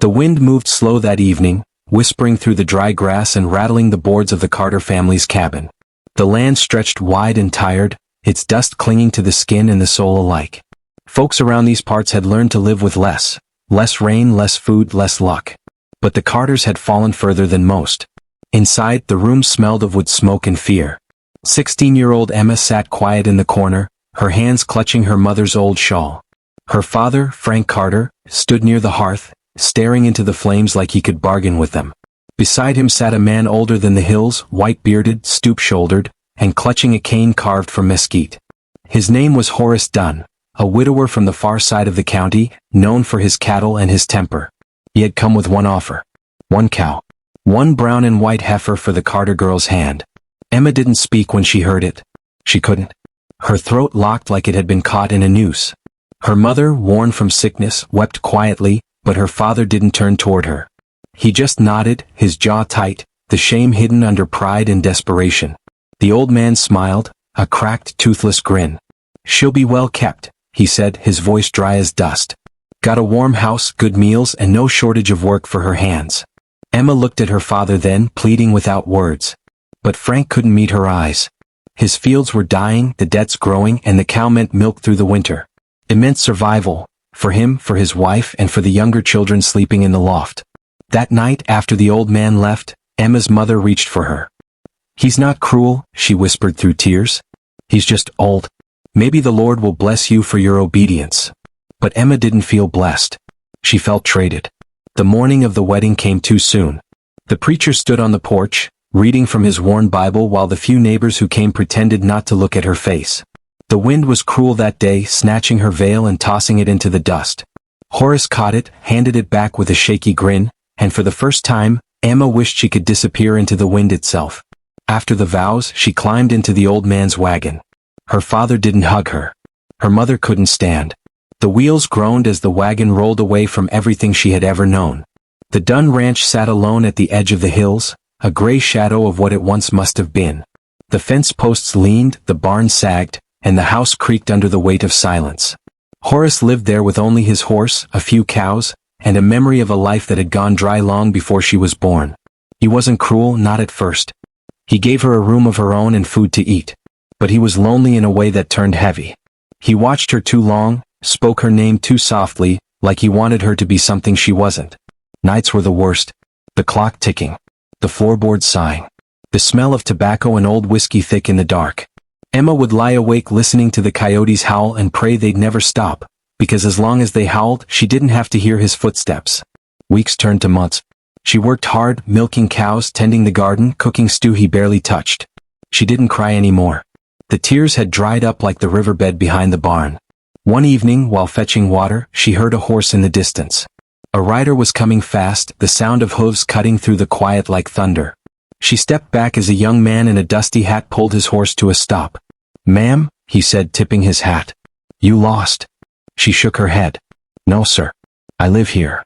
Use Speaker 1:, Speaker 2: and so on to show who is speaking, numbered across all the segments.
Speaker 1: The wind moved slow that evening, whispering through the dry grass and rattling the boards of the Carter family's cabin. The land stretched wide and tired, its dust clinging to the skin and the soul alike. Folks around these parts had learned to live with less rain, less food, less luck. But the Carters had fallen further than most. Inside, the room smelled of wood smoke and fear. 16-year-old Emma sat quiet in the corner, her hands clutching her mother's old shawl. Her father, Frank Carter, stood near the hearth, staring into the flames like he could bargain with them. Beside him sat a man older than the hills, white-bearded, stoop-shouldered, and clutching a cane carved from mesquite. His name was Horace Dunn, a widower from the far side of the county, known for his cattle and his temper. He had come with one offer. One cow. One brown and white heifer for the Carter girl's hand. Emma didn't speak when she heard it. She couldn't. Her throat locked like it had been caught in a noose. Her mother, worn from sickness, wept quietly, but her father didn't turn toward her. He just nodded, his jaw tight, the shame hidden under pride and desperation. The old man smiled, a cracked, toothless grin. "She'll be well kept," he said, his voice dry as dust. "Got a warm house, good meals, and no shortage of work for her hands." Emma looked at her father then, pleading without words. But Frank couldn't meet her eyes. His fields were dying, the debts growing, and the cow meant milk through the winter. It meant survival, for him, for his wife, and for the younger children sleeping in the loft. That night, after the old man left, Emma's mother reached for her. "He's not cruel," she whispered through tears. "He's just old. Maybe the Lord will bless you for your obedience." But Emma didn't feel blessed. She felt traded. The morning of the wedding came too soon. The preacher stood on the porch, reading from his worn Bible while the few neighbors who came pretended not to look at her face. The wind was cruel that day, snatching her veil and tossing it into the dust. Horace caught it, handed it back with a shaky grin, and for the first time, Emma wished she could disappear into the wind itself. After the vows, she climbed into the old man's wagon. Her father didn't hug her. Her mother couldn't stand. The wheels groaned as the wagon rolled away from everything she had ever known. The Dunn ranch sat alone at the edge of the hills, a gray shadow of what it once must have been. The fence posts leaned, the barn sagged, and the house creaked under the weight of silence. Horace lived there with only his horse, a few cows, and a memory of a life that had gone dry long before she was born. He wasn't cruel, not at first. He gave her a room of her own and food to eat. But he was lonely in a way that turned heavy. He watched her too long, spoke her name too softly, like he wanted her to be something she wasn't. Nights were the worst. The clock ticking. The floorboards sighing. The smell of tobacco and old whiskey thick in the dark. Emma would lie awake listening to the coyotes howl and pray they'd never stop, because as long as they howled, she didn't have to hear his footsteps. Weeks turned to months. She worked hard, milking cows, tending the garden, cooking stew he barely touched. She didn't cry anymore. The tears had dried up like the riverbed behind the barn. One evening, while fetching water, she heard a horse in the distance. A rider was coming fast, the sound of hooves cutting through the quiet like thunder. She stepped back as a young man in a dusty hat pulled his horse to a stop. "Ma'am," he said, tipping his hat. "You lost." She shook her head. "No, sir. I live here."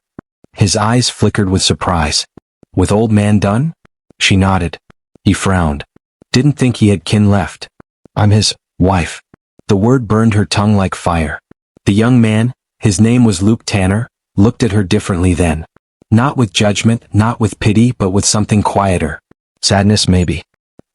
Speaker 1: His eyes flickered with surprise. "With old man Dunn?" She nodded. He frowned. "Didn't think he had kin left." "I'm his wife." The word burned her tongue like fire. The young man, his name was Luke Tanner, looked at her differently then. Not with judgment, not with pity, but with something quieter. Sadness, maybe.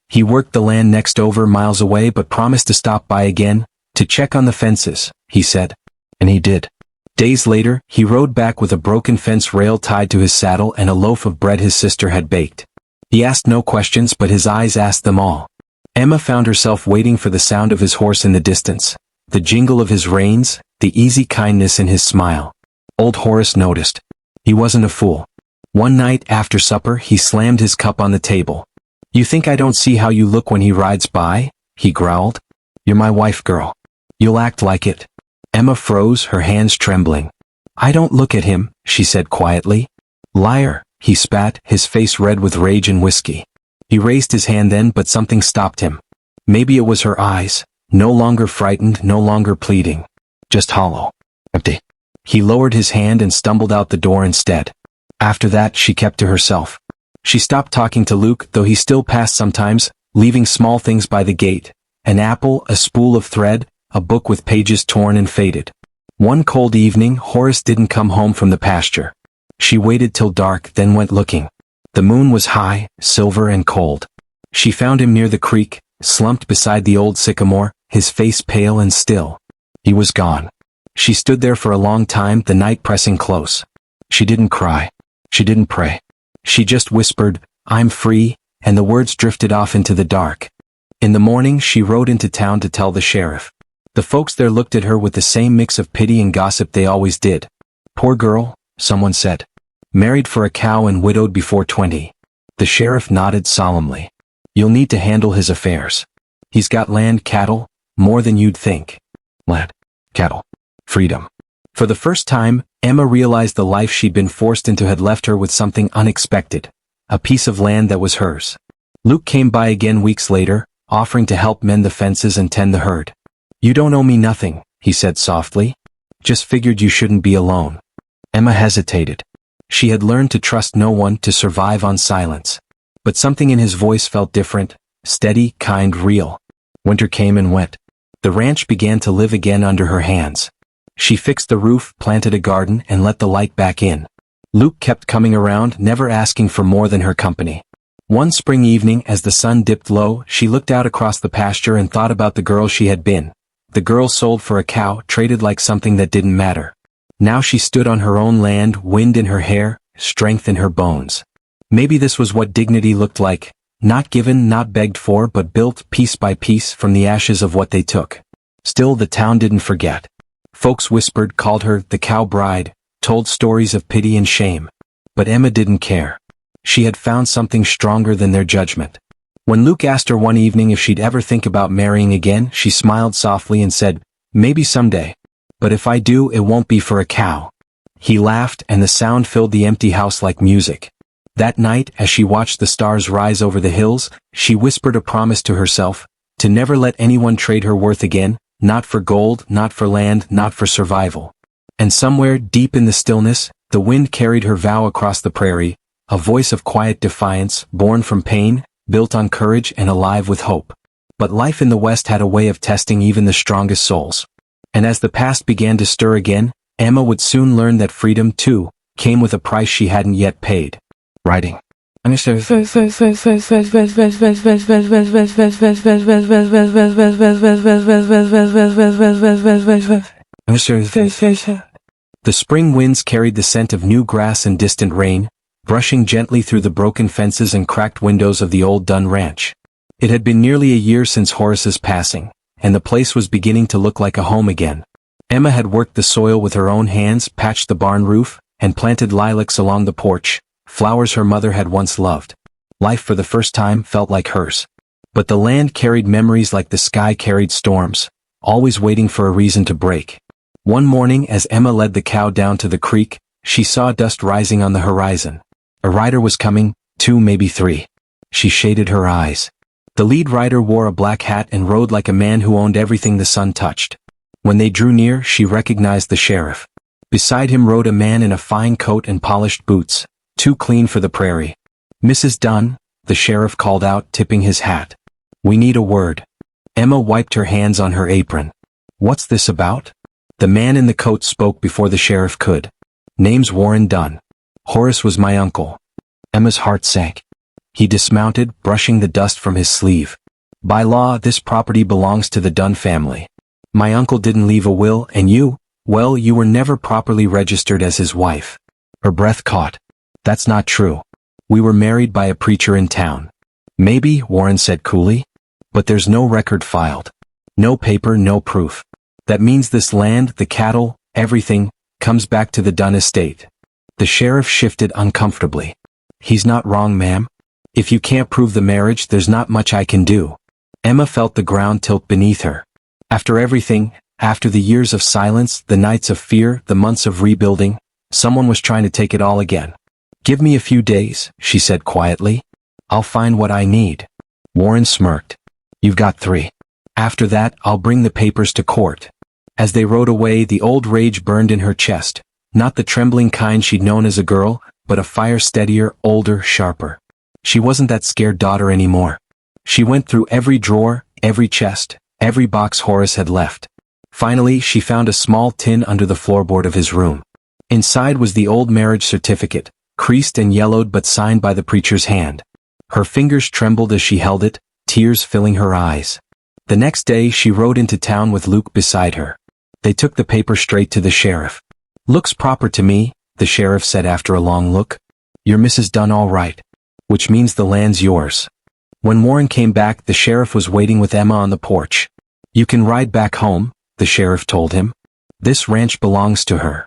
Speaker 1: He worked the land next over miles away but promised to stop by again, to check on the fences, he said. And he did. Days later, he rode back with a broken fence rail tied to his saddle and a loaf of bread his sister had baked. He asked no questions, but his eyes asked them all. Emma found herself waiting for the sound of his horse in the distance, the jingle of his reins, the easy kindness in his smile. Old Horace noticed. He wasn't a fool. One night after supper he slammed his cup on the table. "You think I don't see how you look when he rides by?" he growled. "You're my wife, girl. You'll act like it." Emma froze, her hands trembling. "I don't look at him," she said quietly. "Liar," he spat, his face red with rage and whiskey. He raised his hand then, but something stopped him. Maybe it was her eyes, no longer frightened, no longer pleading. Just hollow. Empty. He lowered his hand and stumbled out the door instead. After that, she kept to herself. She stopped talking to Luke, though he still passed sometimes, leaving small things by the gate. An apple, a spool of thread, a book with pages torn and faded. One cold evening, Horace didn't come home from the pasture. She waited till dark, then went looking. The moon was high, silver and cold. She found him near the creek, slumped beside the old sycamore, his face pale and still. He was gone. She stood there for a long time, the night pressing close. She didn't cry. She didn't pray. She just whispered, "I'm free," and the words drifted off into the dark. In the morning she rode into town to tell the sheriff. The folks there looked at her with the same mix of pity and gossip they always did. "Poor girl," someone said. "Married for a cow and widowed before 20. The sheriff nodded solemnly. "You'll need to handle his affairs. He's got land, cattle, more than you'd think." Land, cattle, freedom. For the first time, Emma realized the life she'd been forced into had left her with something unexpected. A piece of land that was hers. Luke came by again weeks later, offering to help mend the fences and tend the herd. "You don't owe me nothing," he said softly. "Just figured you shouldn't be alone." Emma hesitated. She had learned to trust no one, to survive on silence. But something in his voice felt different, steady, kind, real. Winter came and went. The ranch began to live again under her hands. She fixed the roof, planted a garden, and let the light back in. Luke kept coming around, never asking for more than her company. One spring evening, as the sun dipped low, she looked out across the pasture and thought about the girl she had been. The girl sold for a cow, traded like something that didn't matter. Now she stood on her own land, wind in her hair, strength in her bones. Maybe this was what dignity looked like, not given, not begged for, but built piece by piece from the ashes of what they took. Still, the town didn't forget. Folks whispered, called her the cow bride, told stories of pity and shame. But Emma didn't care. She had found something stronger than their judgment. When Luke asked her one evening if she'd ever think about marrying again, she smiled softly and said, "Maybe someday. But if I do, it won't be for a cow." He laughed, and the sound filled the empty house like music. That night, as she watched the stars rise over the hills, she whispered a promise to herself, to never let anyone trade her worth again, not for gold, not for land, not for survival. And somewhere, deep in the stillness, the wind carried her vow across the prairie, a voice of quiet defiance, born from pain, built on courage and alive with hope. But life in the West had a way of testing even the strongest souls. And as the past began to stir again, Emma would soon learn that freedom, too, came with a price she hadn't yet paid. Writing. The spring winds carried the scent of new grass and distant rain, brushing gently through the broken fences and cracked windows of the old Dunn ranch. It had been nearly a year since Horace's passing, and the place was beginning to look like a home again. Emma had worked the soil with her own hands, patched the barn roof, and planted lilacs along the porch, flowers her mother had once loved. Life for the first time felt like hers. But the land carried memories like the sky carried storms, always waiting for a reason to break. One morning, as Emma led the cow down to the creek, she saw dust rising on the horizon. A rider was coming, 2, maybe 3. She shaded her eyes. The lead rider wore a black hat and rode like a man who owned everything the sun touched. When they drew near, she recognized the sheriff. Beside him rode a man in a fine coat and polished boots, too clean for the prairie. "Mrs. Dunn," the sheriff called out, tipping his hat. "We need a word." Emma wiped her hands on her apron. "What's this about?" The man in the coat spoke before the sheriff could. "Name's Warren Dunn. Horace was my uncle." Emma's heart sank. He dismounted, brushing the dust from his sleeve. "By law, this property belongs to the Dunn family. My uncle didn't leave a will, and you, well, you were never properly registered as his wife." Her breath caught. "That's not true. We were married by a preacher in town." "Maybe," Warren said coolly. "But there's no record filed. No paper, no proof. That means this land, the cattle, everything, comes back to the Dunn estate." The sheriff shifted uncomfortably. "He's not wrong, ma'am. If you can't prove the marriage, there's not much I can do." Emma felt the ground tilt beneath her. After everything, after the years of silence, the nights of fear, the months of rebuilding, someone was trying to take it all again. "Give me a few days," she said quietly. "I'll find what I need." Warren smirked. "You've got 3. After that, I'll bring the papers to court." As they rode away, the old rage burned in her chest, not the trembling kind she'd known as a girl, but a fire steadier, older, sharper. She wasn't that scared daughter anymore. She went through every drawer, every chest, every box Horace had left. Finally, she found a small tin under the floorboard of his room. Inside was the old marriage certificate, creased and yellowed but signed by the preacher's hand. Her fingers trembled as she held it, tears filling her eyes. The next day she rode into town with Luke beside her. They took the paper straight to the sheriff. "Looks proper to me," the sheriff said after a long look. "You're Mrs. Dunn all right. Which means the land's yours." When Warren came back, the sheriff was waiting with Emma on the porch. "You can ride back home," the sheriff told him. "This ranch belongs to her."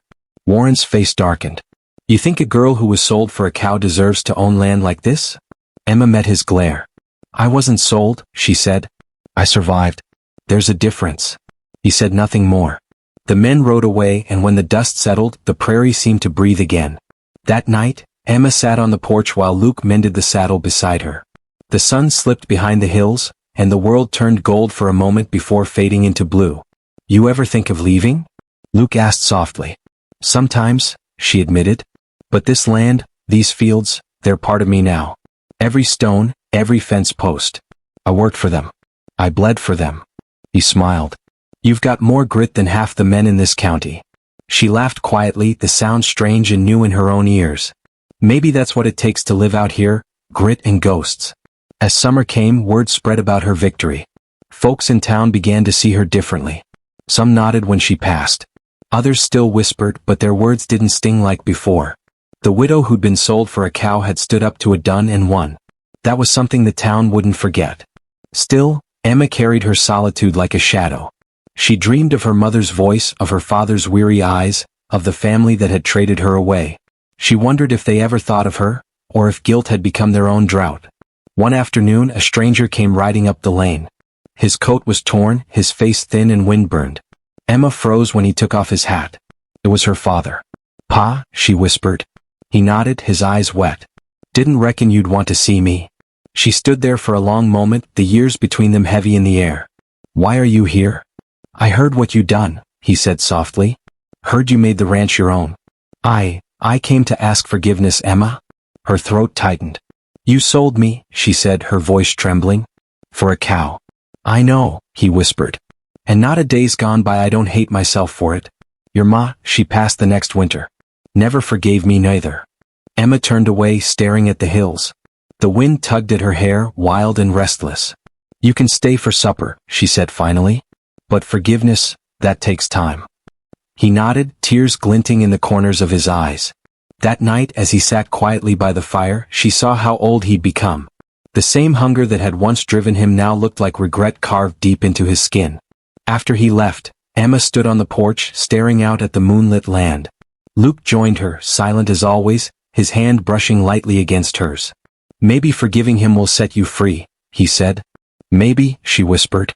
Speaker 1: Warren's face darkened. "You think a girl who was sold for a cow deserves to own land like this?" Emma met his glare. "I wasn't sold," she said. "I survived." "There's a difference." He said nothing more. The men rode away, and when the dust settled, the prairie seemed to breathe again. That night, Emma sat on the porch while Luke mended the saddle beside her. The sun slipped behind the hills, and the world turned gold for a moment before fading into blue. "You ever think of leaving?" Luke asked softly. "Sometimes," she admitted. "But this land, these fields, they're part of me now. Every stone, every fence post. I worked for them. I bled for them." He smiled. "You've got more grit than half the men in this county." She laughed quietly, the sound strange and new in her own ears. "Maybe that's what it takes to live out here, grit and ghosts." As summer came, word spread about her victory. Folks in town began to see her differently. Some nodded when she passed. Others still whispered, but their words didn't sting like before. The widow who'd been sold for a cow had stood up to a Dunn and won. That was something the town wouldn't forget. Still, Emma carried her solitude like a shadow. She dreamed of her mother's voice, of her father's weary eyes, of the family that had traded her away. She wondered if they ever thought of her, or if guilt had become their own drought. One afternoon a stranger came riding up the lane. His coat was torn, his face thin and windburned. Emma froze when he took off his hat. It was her father. "Pa," she whispered. He nodded, his eyes wet. "Didn't reckon you'd want to see me." She stood there for a long moment, the years between them heavy in the air. "Why are you here?" "I heard what you done," he said softly. "Heard you made the ranch your own." I came to ask forgiveness, Emma." Her throat tightened. "You sold me," she said, her voice trembling. "For a cow." "I know," he whispered. "And not a day's gone by I don't hate myself for it. Your ma, she passed the next winter. Never forgave me neither." Emma turned away, staring at the hills. The wind tugged at her hair, wild and restless. "You can stay for supper," she said finally. "But forgiveness, that takes time." He nodded, tears glinting in the corners of his eyes. That night, as he sat quietly by the fire, she saw how old he'd become. The same hunger that had once driven him now looked like regret carved deep into his skin. After he left, Emma stood on the porch, staring out at the moonlit land. Luke joined her, silent as always, his hand brushing lightly against hers. "Maybe forgiving him will set you free," he said. "Maybe," she whispered.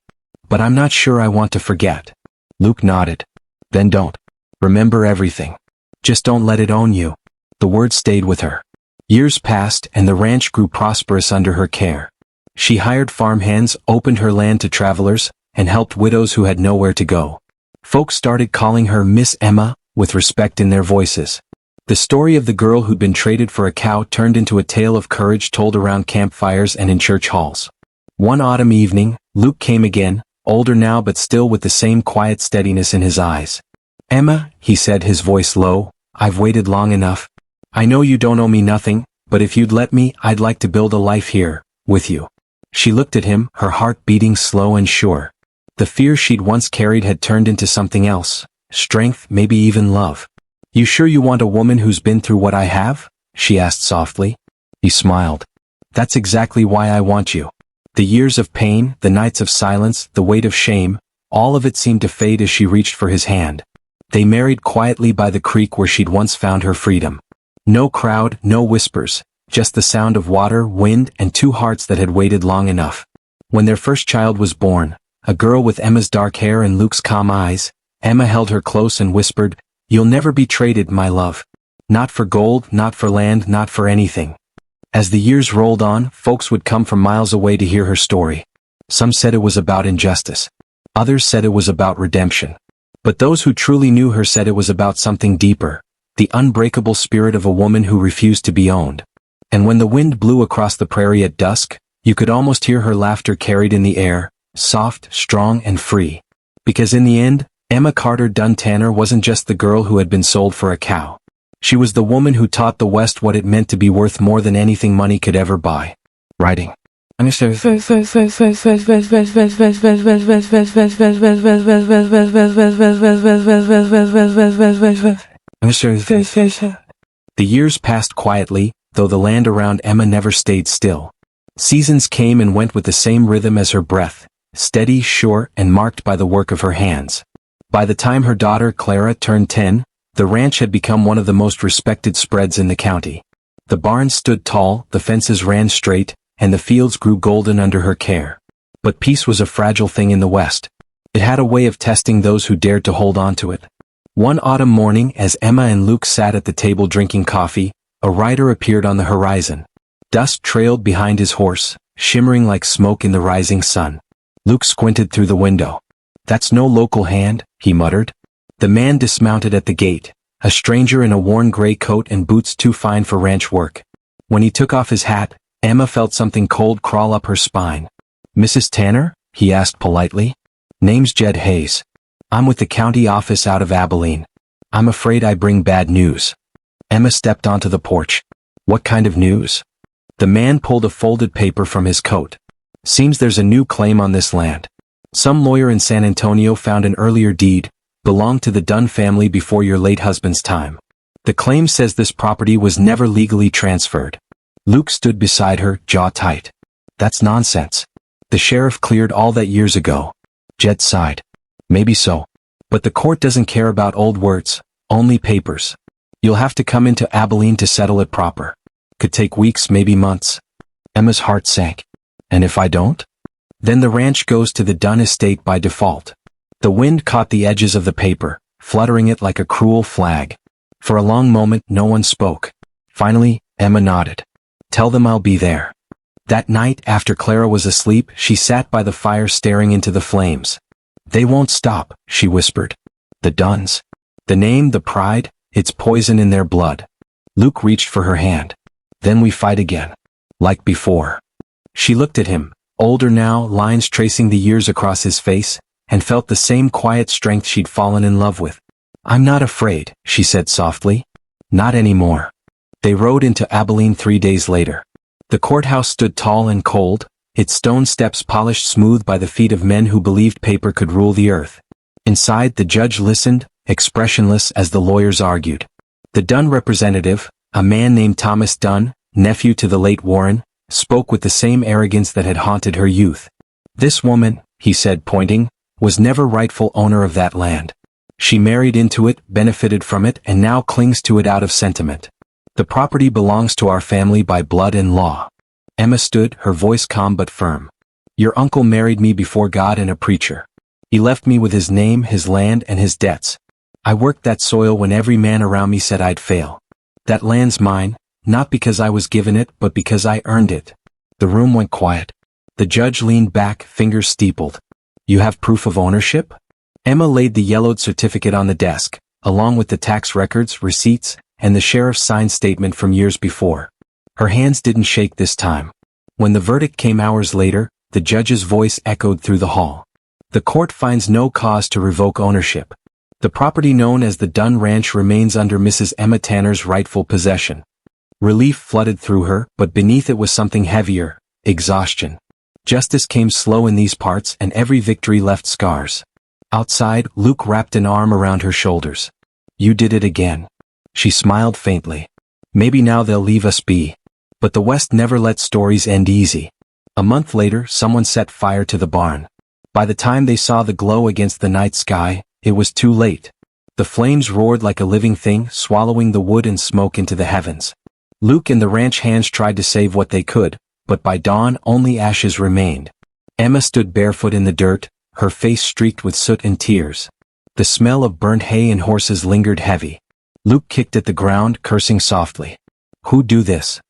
Speaker 1: "But I'm not sure I want to forget." Luke nodded. "Then don't. Remember everything. Just don't let it own you." The word stayed with her. Years passed, and the ranch grew prosperous under her care. She hired farmhands, opened her land to travelers, and helped widows who had nowhere to go. Folks started calling her Miss Emma, with respect in their voices. The story of the girl who'd been traded for a cow turned into a tale of courage told around campfires and in church halls. One autumn evening, Luke came again, older now but still with the same quiet steadiness in his eyes. "Emma," he said, his voice low, "I've waited long enough. I know you don't owe me nothing, but if you'd let me, I'd like to build a life here, with you." She looked at him, her heart beating slow and sure. The fear she'd once carried had turned into something else, strength, maybe even love. "You sure you want a woman who's been through what I have?" she asked softly. He smiled. "That's exactly why I want you." The years of pain, the nights of silence, the weight of shame, all of it seemed to fade as she reached for his hand. They married quietly by the creek where she'd once found her freedom. No crowd, no whispers, just the sound of water, wind, and two hearts that had waited long enough. When their first child was born, a girl with Emma's dark hair and Luke's calm eyes, Emma held her close and whispered, "You'll never be traded, my love. Not for gold, not for land, not for anything." As the years rolled on, folks would come from miles away to hear her story. Some said it was about injustice. Others said it was about redemption. But those who truly knew her said it was about something deeper, the unbreakable spirit of a woman who refused to be owned. And when the wind blew across the prairie at dusk, you could almost hear her laughter carried in the air, soft, strong, and free. Because in the end, Emma Carter Dunn Tanner wasn't just the girl who had been sold for a cow. She was the woman who taught the West what it meant to be worth more than anything money could ever buy. Writing. The years passed quietly, though the land around Emma never stayed still. Seasons came and went with the same rhythm as her breath, steady, sure, and marked by the work of her hands. By the time her daughter Clara turned 10, the ranch had become one of the most respected spreads in the county. The barns stood tall, the fences ran straight, and the fields grew golden under her care. But peace was a fragile thing in the West. It had a way of testing those who dared to hold on to it. One autumn morning, as Emma and Luke sat at the table drinking coffee, a rider appeared on the horizon. Dust trailed behind his horse, shimmering like smoke in the rising sun. Luke squinted through the window. "That's no local hand," he muttered. The man dismounted at the gate, a stranger in a worn gray coat and boots too fine for ranch work. When he took off his hat, Emma felt something cold crawl up her spine. "Mrs. Tanner?" he asked politely. "Name's Jed Hayes. I'm with the county office out of Abilene. I'm afraid I bring bad news." Emma stepped onto the porch. "What kind of news?" The man pulled a folded paper from his coat. "Seems there's a new claim on this land. Some lawyer in San Antonio found an earlier deed, belonged to the Dunn family before your late husband's time. The claim says this property was never legally transferred." Luke stood beside her, jaw tight. "That's nonsense. The sheriff cleared all that years ago." Jed sighed. "Maybe so. But the court doesn't care about old words, only papers. You'll have to come into Abilene to settle it proper. Could take weeks, maybe months." Emma's heart sank. "And if I don't?" "Then the ranch goes to the Dunn estate by default." The wind caught the edges of the paper, fluttering it like a cruel flag. For a long moment no one spoke. Finally, Emma nodded. "Tell them I'll be there." That night, after Clara was asleep, she sat by the fire staring into the flames. "They won't stop," she whispered. "The Dunns. The name, the pride, it's poison in their blood." Luke reached for her hand. "Then we fight again. Like before." She looked at him, older now, lines tracing the years across his face, and felt the same quiet strength she'd fallen in love with. "I'm not afraid," she said softly. "Not anymore." They rode into Abilene 3 days later. The courthouse stood tall and cold, its stone steps polished smooth by the feet of men who believed paper could rule the earth. Inside, the judge listened, expressionless as the lawyers argued. The Dunn representative, a man named Thomas Dunn, nephew to the late Warren, spoke with the same arrogance that had haunted her youth. "This woman," he said, pointing, "was never rightful owner of that land. She married into it, benefited from it, and now clings to it out of sentiment. The property belongs to our family by blood and law." Emma stood, her voice calm but firm. "Your uncle married me before God and a preacher. He left me with his name, his land, and his debts. I worked that soil when every man around me said I'd fail. That land's mine, not because I was given it, but because I earned it." The room went quiet. The judge leaned back, fingers steepled. "You have proof of ownership?" Emma laid the yellowed certificate on the desk, along with the tax records, receipts, and the sheriff's signed statement from years before. Her hands didn't shake this time. When the verdict came hours later, the judge's voice echoed through the hall. "The court finds no cause to revoke ownership. The property known as the Dunn Ranch remains under Mrs. Emma Tanner's rightful possession." Relief flooded through her, but beneath it was something heavier, exhaustion. Justice came slow in these parts, and every victory left scars. Outside, Luke wrapped an arm around her shoulders. "You did it again." She smiled faintly. "Maybe now they'll leave us be." But the West never let stories end easy. A month later, someone set fire to the barn. By the time they saw the glow against the night sky, it was too late. The flames roared like a living thing, swallowing the wood and smoke into the heavens. Luke and the ranch hands tried to save what they could, but by dawn only ashes remained. Emma stood barefoot in the dirt, her face streaked with soot and tears. The smell of burnt hay and horses lingered heavy. Luke kicked at the ground, cursing softly. "Who'd do this?"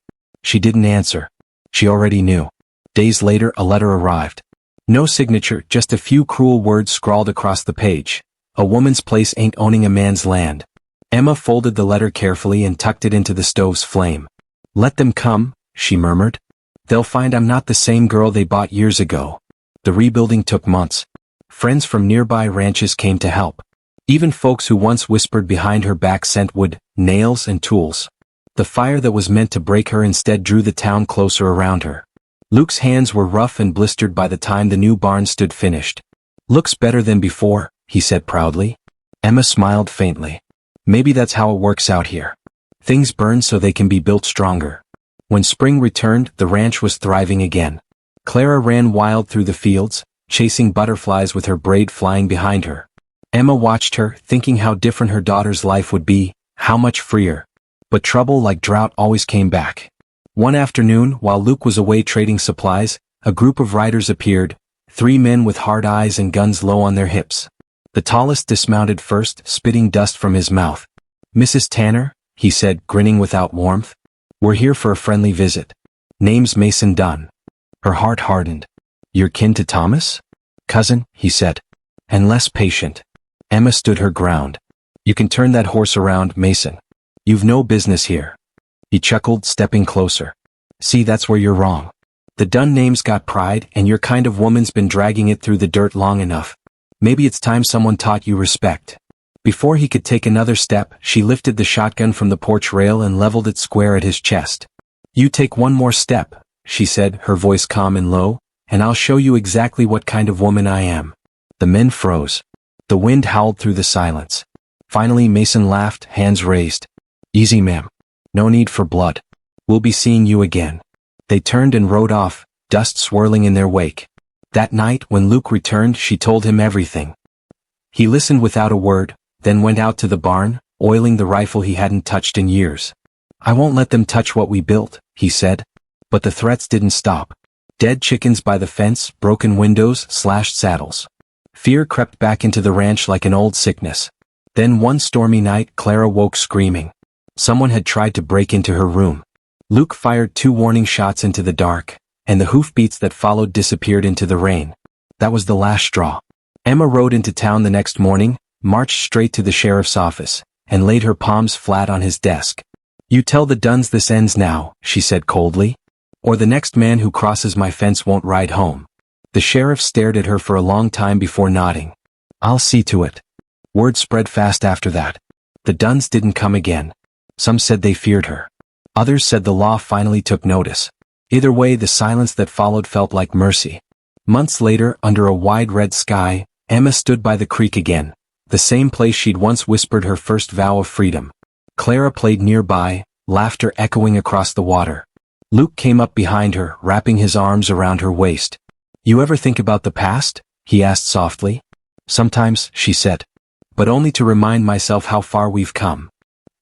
Speaker 1: She didn't answer. She already knew. Days later, a letter arrived. No signature, just a few cruel words scrawled across the page. "A woman's place ain't owning a man's land." Emma folded the letter carefully and tucked it into the stove's flame. "Let them come," she murmured. "They'll find I'm not the same girl they bought years ago." The rebuilding took months. Friends from nearby ranches came to help. Even folks who once whispered behind her back sent wood, nails, and tools. The fire that was meant to break her instead drew the town closer around her. Luke's hands were rough and blistered by the time the new barn stood finished. "Looks better than before," he said proudly. Emma smiled faintly. "Maybe that's how it works out here. Things burn so they can be built stronger." When spring returned, the ranch was thriving again. Clara ran wild through the fields, chasing butterflies with her braid flying behind her. Emma watched her, thinking how different her daughter's life would be, how much freer. But trouble like drought always came back. One afternoon, while Luke was away trading supplies, a group of riders appeared, 3 men with hard eyes and guns low on their hips. The tallest dismounted first, spitting dust from his mouth. "Mrs. Tanner," he said, grinning without warmth. "We're here for a friendly visit. Name's Mason Dunn." Her heart hardened. "You're kin to Thomas?" "Cousin," he said. "And less patient." Emma stood her ground. "You can turn that horse around, Mason. You've no business here." He chuckled, stepping closer. "See, that's where you're wrong. The Dunn name's got pride, and your kind of woman's been dragging it through the dirt long enough. Maybe it's time someone taught you respect." Before he could take another step, she lifted the shotgun from the porch rail and leveled it square at his chest. "You take one more step," she said, her voice calm and low, "and I'll show you exactly what kind of woman I am." The men froze. The wind howled through the silence. Finally Mason laughed, hands raised. "Easy, ma'am. No need for blood. We'll be seeing you again." They turned and rode off, dust swirling in their wake. That night, when Luke returned, she told him everything. He listened without a word, then went out to the barn, oiling the rifle he hadn't touched in years. "I won't let them touch what we built," he said. But the threats didn't stop. Dead chickens by the fence, broken windows, slashed saddles. Fear crept back into the ranch like an old sickness. Then one stormy night, Clara woke screaming. Someone had tried to break into her room. Luke fired 2 warning shots into the dark, and the hoofbeats that followed disappeared into the rain. That was the last straw. Emma rode into town the next morning, marched straight to the sheriff's office, and laid her palms flat on his desk. "You tell the Dunns this ends now," she said coldly. "Or the next man who crosses my fence won't ride home." The sheriff stared at her for a long time before nodding. "I'll see to it." Word spread fast after that. The Dunns didn't come again. Some said they feared her. Others said the law finally took notice. Either way, the silence that followed felt like mercy. Months later, under a wide red sky, Emma stood by the creek again, the same place she'd once whispered her first vow of freedom. Clara played nearby, laughter echoing across the water. Luke came up behind her, wrapping his arms around her waist. "You ever think about the past?" he asked softly. "Sometimes," she said. "But only to remind myself how far we've come."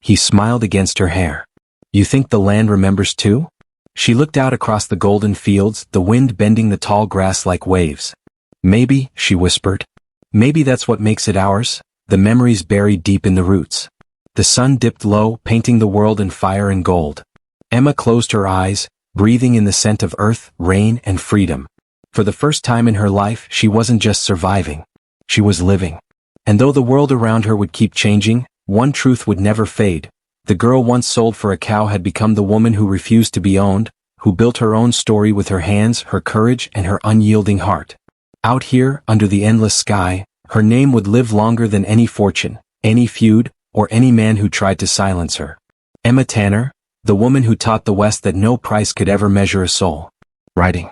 Speaker 1: He smiled against her hair. "You think the land remembers too?" She looked out across the golden fields, the wind bending the tall grass like waves. "Maybe," she whispered. "Maybe that's what makes it ours, the memories buried deep in the roots." The sun dipped low, painting the world in fire and gold. Emma closed her eyes, breathing in the scent of earth, rain, and freedom. For the first time in her life, she wasn't just surviving. She was living. And though the world around her would keep changing, one truth would never fade. The girl once sold for a cow had become the woman who refused to be owned, who built her own story with her hands, her courage, and her unyielding heart. Out here, under the endless sky, her name would live longer than any fortune, any feud, or any man who tried to silence her. Emma Tanner, the woman who taught the West that no price could ever measure a soul. Writing.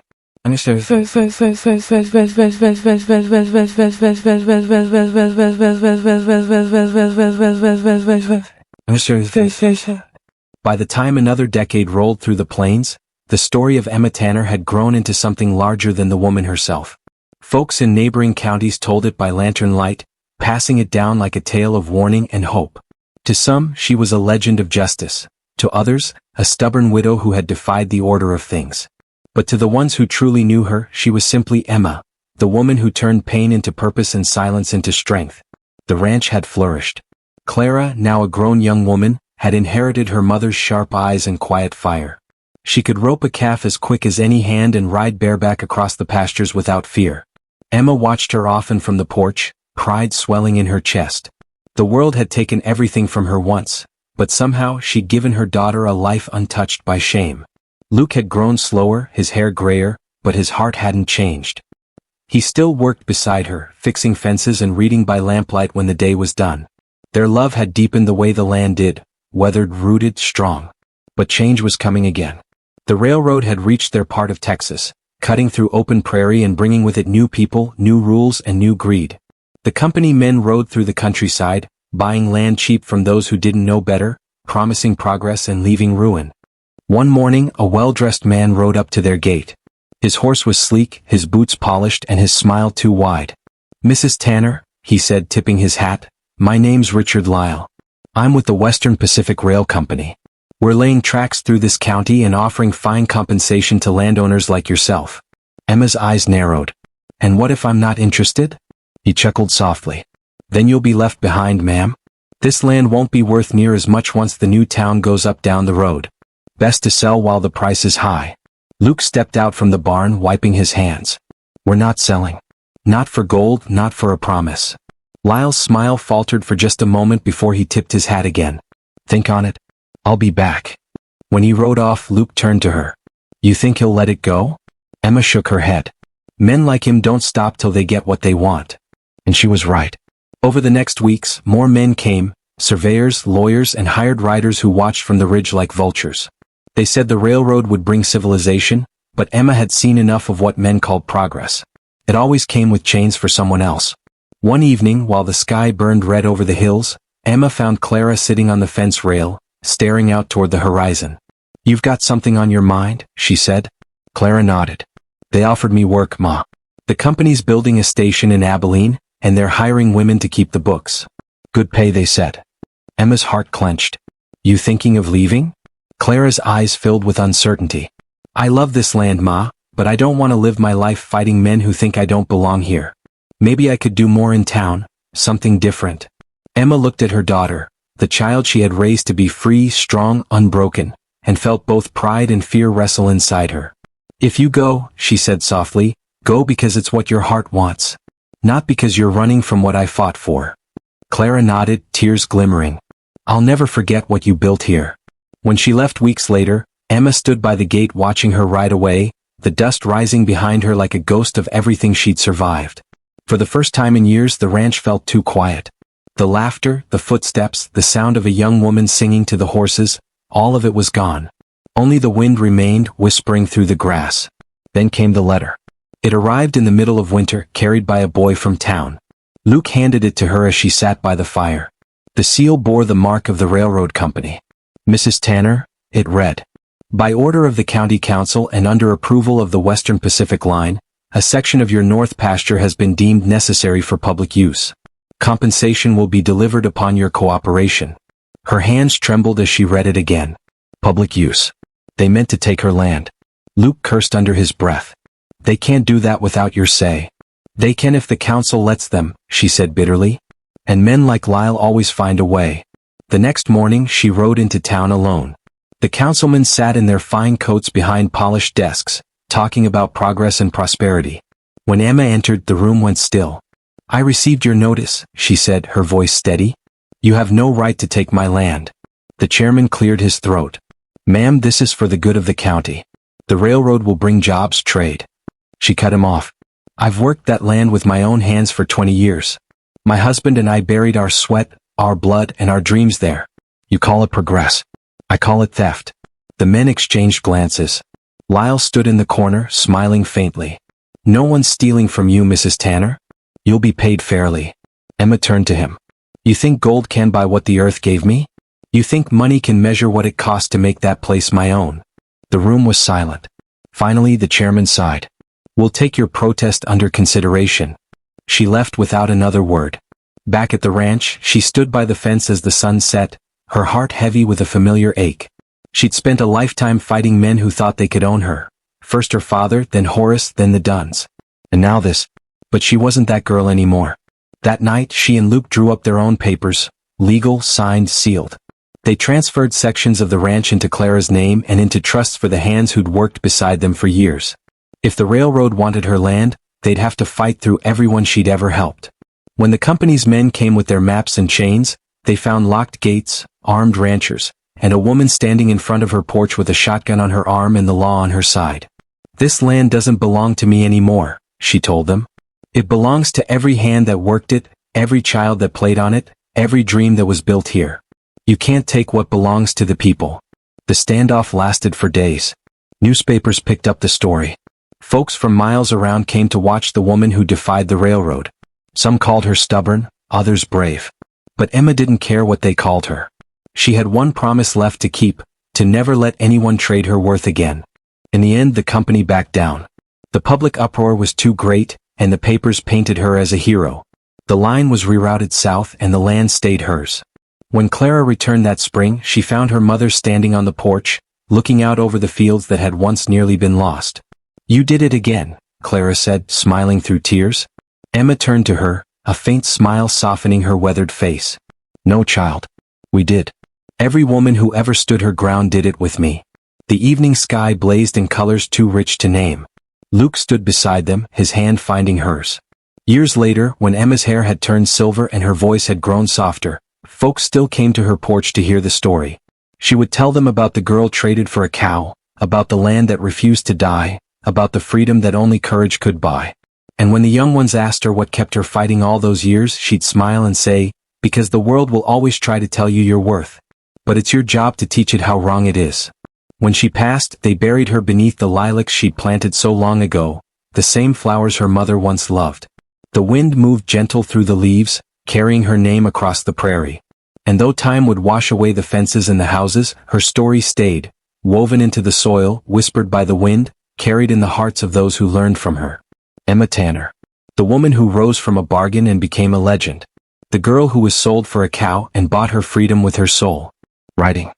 Speaker 1: By the time another decade rolled through the plains, the story of Emma Tanner had grown into something larger than the woman herself. Folks in neighboring counties told it by lantern light, passing it down like a tale of warning and hope. To some, she was a legend of justice. To others, a stubborn widow who had defied the order of things. But to the ones who truly knew her, she was simply Emma, the woman who turned pain into purpose and silence into strength. The ranch had flourished. Clara, now a grown young woman, had inherited her mother's sharp eyes and quiet fire. She could rope a calf as quick as any hand and ride bareback across the pastures without fear. Emma watched her often from the porch, pride swelling in her chest. The world had taken everything from her once, but somehow she'd given her daughter a life untouched by shame. Luke had grown slower, his hair grayer, but his heart hadn't changed. He still worked beside her, fixing fences and reading by lamplight when the day was done. Their love had deepened the way the land did, weathered, rooted, strong. But change was coming again. The railroad had reached their part of Texas, cutting through open prairie and bringing with it new people, new rules, and new greed. The company men rode through the countryside, buying land cheap from those who didn't know better, promising progress and leaving ruin. One morning, a well-dressed man rode up to their gate. His horse was sleek, his boots polished, and his smile too wide. "Mrs. Tanner," he said, tipping his hat, "my name's Richard Lyle. I'm with the Western Pacific Rail Company. We're laying tracks through this county and offering fine compensation to landowners like yourself." Emma's eyes narrowed. "And what if I'm not interested?" He chuckled softly. "Then you'll be left behind, ma'am. This land won't be worth near as much once the new town goes up down the road. Best to sell while the price is high." Luke stepped out from the barn, wiping his hands. "We're not selling. Not for gold, not for a promise." Lyle's smile faltered for just a moment before he tipped his hat again. "Think on it. I'll be back." When he rode off, Luke turned to her. "You think he'll let it go?" Emma shook her head. "Men like him don't stop till they get what they want." And she was right. Over the next weeks, more men came, surveyors, lawyers, and hired riders who watched from the ridge like vultures. They said the railroad would bring civilization, but Emma had seen enough of what men called progress. It always came with chains for someone else. One evening, while the sky burned red over the hills, Emma found Clara sitting on the fence rail, staring out toward the horizon. "You've got something on your mind?" she said. Clara nodded. "They offered me work, Ma. The company's building a station in Abilene, and they're hiring women to keep the books. Good pay, they said." Emma's heart clenched. "You thinking of leaving?" Clara's eyes filled with uncertainty. "I love this land, Ma, but I don't want to live my life fighting men who think I don't belong here. Maybe I could do more in town, something different." Emma looked at her daughter, the child she had raised to be free, strong, unbroken, and felt both pride and fear wrestle inside her. "If you go," she said softly, "go because it's what your heart wants. Not because you're running from what I fought for." Clara nodded, tears glimmering. "I'll never forget what you built here." When she left weeks later, Emma stood by the gate watching her ride away, the dust rising behind her like a ghost of everything she'd survived. For the first time in years, the ranch felt too quiet. The laughter, the footsteps, the sound of a young woman singing to the horses, all of it was gone. Only the wind remained, whispering through the grass. Then came the letter. It arrived in the middle of winter, carried by a boy from town. Luke handed it to her as she sat by the fire. The seal bore the mark of the railroad company. "Mrs. Tanner," it read. "By order of the County Council and under approval of the Western Pacific Line, a section of your north pasture has been deemed necessary for public use. Compensation will be delivered upon your cooperation." Her hands trembled as she read it again. Public use. They meant to take her land. Luke cursed under his breath. "They can't do that without your say." "They can if the council lets them," she said bitterly. "And men like Lyle always find a way." The next morning she rode into town alone. The councilmen sat in their fine coats behind polished desks, talking about progress and prosperity. When Emma entered, the room went still. "I received your notice," she said, her voice steady. "You have no right to take my land." The chairman cleared his throat. "Ma'am, this is for the good of the county. The railroad will bring jobs, trade." She cut him off. "I've worked that land with my own hands for 20 years. My husband and I buried our sweat, our blood, and our dreams there. You call it progress. I call it theft." The men exchanged glances. Lyle stood in the corner, smiling faintly. "No one's stealing from you, Mrs. Tanner. You'll be paid fairly." Emma turned to him. "You think gold can buy what the earth gave me? You think money can measure what it cost to make that place my own?" The room was silent. Finally, the chairman sighed. "We'll take your protest under consideration." She left without another word. Back at the ranch, she stood by the fence as the sun set, her heart heavy with a familiar ache. She'd spent a lifetime fighting men who thought they could own her. First her father, then Horace, then the Dunns. And now this. But she wasn't that girl anymore. That night, she and Luke drew up their own papers, legal, signed, sealed. They transferred sections of the ranch into Clara's name and into trusts for the hands who'd worked beside them for years. If the railroad wanted her land, they'd have to fight through everyone she'd ever helped. When the company's men came with their maps and chains, they found locked gates, armed ranchers, and a woman standing in front of her porch with a shotgun on her arm and the law on her side. "This land doesn't belong to me anymore," she told them. It belongs to every hand that worked it, every child that played on it, every dream that was built here. You can't take what belongs to the people. The standoff lasted for days. Newspapers picked up the story. Folks from miles around came to watch the woman who defied the railroad. Some called her stubborn, others brave. But Emma didn't care what they called her. She had one promise left to keep, to never let anyone trade her worth again. In the end, the company backed down. The public uproar was too great, and the papers painted her as a hero. The line was rerouted south and the land stayed hers. When Clara returned that spring, she found her mother standing on the porch, looking out over the fields that had once nearly been lost. "You did it again," Clara said, smiling through tears. Emma turned to her, a faint smile softening her weathered face. "No, child. We did. Every woman who ever stood her ground did it with me." The evening sky blazed in colors too rich to name. Luke stood beside them, his hand finding hers. Years later, when Emma's hair had turned silver and her voice had grown softer, folks still came to her porch to hear the story. She would tell them about the girl traded for a cow, about the land that refused to die, about the freedom that only courage could buy. And when the young ones asked her what kept her fighting all those years, she'd smile and say, "Because the world will always try to tell you your worth. But it's your job to teach it how wrong it is." When she passed, they buried her beneath the lilacs she'd planted so long ago, the same flowers her mother once loved. The wind moved gentle through the leaves, carrying her name across the prairie. And though time would wash away the fences and the houses, her story stayed, woven into the soil, whispered by the wind, carried in the hearts of those who learned from her. Emma Tanner. The woman who rose from a bargain and became a legend. The girl who was sold for a cow and bought her freedom with her soul. Writing.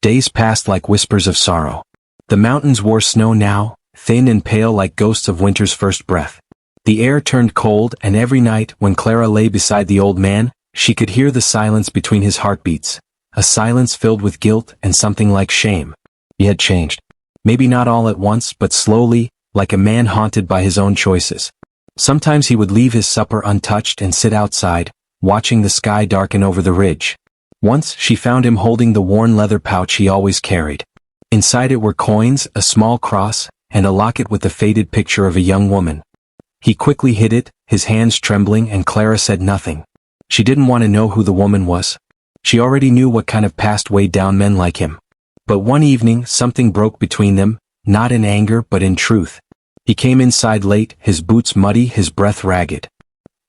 Speaker 1: Days passed like whispers of sorrow. The mountains wore snow now, thin and pale like ghosts of winter's first breath. The air turned cold, and every night, when Clara lay beside the old man, she could hear the silence between his heartbeats, a silence filled with guilt and something like shame. He had changed. Maybe not all at once, but slowly, like a man haunted by his own choices. Sometimes he would leave his supper untouched and sit outside, watching the sky darken over the ridge. Once she found him holding the worn leather pouch he always carried. Inside it were coins, a small cross, and a locket with the faded picture of a young woman. He quickly hid it, his hands trembling, and Clara said nothing. She didn't want to know who the woman was. She already knew what kind of past weighed down men like him. But one evening something broke between them, not in anger but in truth. He came inside late, his boots muddy, his breath ragged.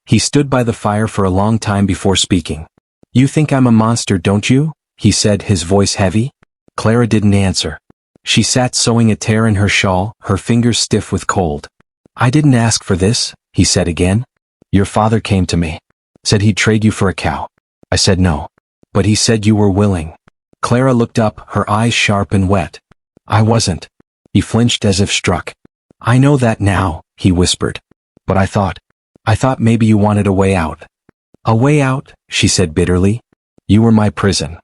Speaker 1: He stood by the fire for a long time before speaking. "You think I'm a monster, don't you?" he said, his voice heavy. Clara didn't answer. She sat sewing a tear in her shawl, her fingers stiff with cold. "I didn't ask for this," he said again. "Your father came to me. Said he'd trade you for a cow. I said no. But he said you were willing." Clara looked up, her eyes sharp and wet. "I wasn't." He flinched as if struck. "I know that now," he whispered. "But I thought maybe you wanted a way out." "A way out?" she said bitterly. "You were my prison."